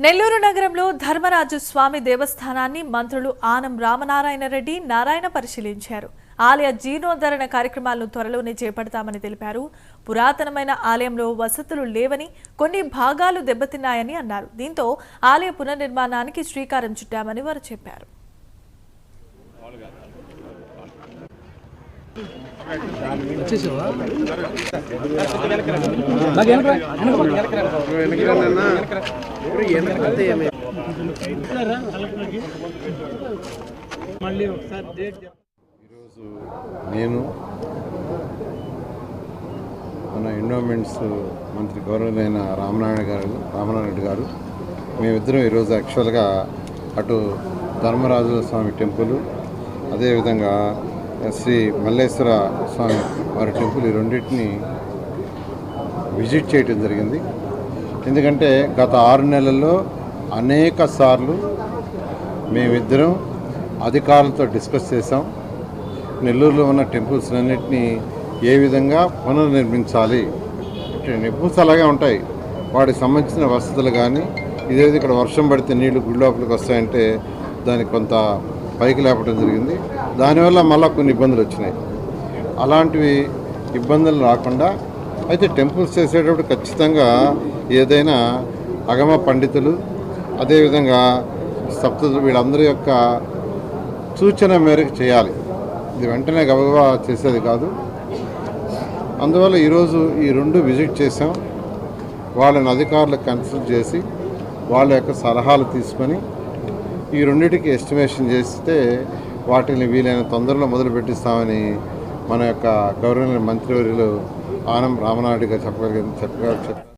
నెల్లూరు నగరంలో ధర్మరాజు స్వామి దేవస్థానాన్ని మంత్రులు ఆనం రామనారాయణ రెడ్డి నారాయణ పరిశీలించారు. ఆలయ జీర్ణోద్ధరణ కార్యక్రమాలను త్వరలోనే చేపడతామని తెలిపారు. పురాతనమైన ఆలయంలో వసతులు లేవని, కొన్ని భాగాలు దెబ్బతిన్నాయని అన్నారు. దీంతో ఆలయ పునర్నిర్మాణానికి శ్రీకారం చుట్టామని వారు చెప్పారు. నేను మన ఎండోమెంట్స్ మంత్రి గౌరవులైన రామనారాయణ రెడ్డి గారు మేమిద్దరం ఈరోజు యాక్చువల్గా అటు ధర్మరాజు స్వామి టెంపుల్, అదేవిధంగా శ్రీ మల్లేశ్వర స్వామి వారి టెంపుల్, ఈ రెండింటిని విజిట్ చేయడం జరిగింది. ఎందుకంటే గత 6 నెలల్లో అనేక సార్లు మేమిద్దరం అధికారులతో డిస్కస్ చేసాం. నెల్లూరులో ఉన్న టెంపుల్స్ అన్నింటినీ ఏ విధంగా పునర్నిర్మించాలి. టెంపుల్స్ అలాగే ఉంటాయి, వాటికి సంబంధించిన వసతులు కానీ, ఇదేది ఇక్కడ వర్షం పడితే నీళ్లు గుడి లోపలికి వస్తాయంటే దానికి కొంత పైకి లేపడం జరిగింది. దానివల్ల మళ్ళీ కొన్ని ఇబ్బందులు వచ్చినాయి. అలాంటివి ఇబ్బందులు రాకుండా అయితే టెంపుల్స్ చేసేటప్పుడు ఖచ్చితంగా ఏదైనా అగమ పండితులు, అదేవిధంగా సప్తతులు, వీళ్ళందరి యొక్క సూచన మేరకు చేయాలి. ఇది వెంటనే గబగబా చేసేది కాదు. అందువల్ల ఈరోజు ఈ 2 విజిట్ చేసాం. వాళ్ళని అధికారులకు కన్సల్ట్ చేసి వాళ్ళ యొక్క సలహాలు తీసుకొని ఈ రెండింటికి ఎస్టిమేషన్ చేస్తే వాటిని వీలైన తొందరలో మొదలు పెట్టిస్తామని మన యొక్క గౌరవనీయ మంత్రివర్యులు ఆనం రామనాయుడు గారు చెప్పారు.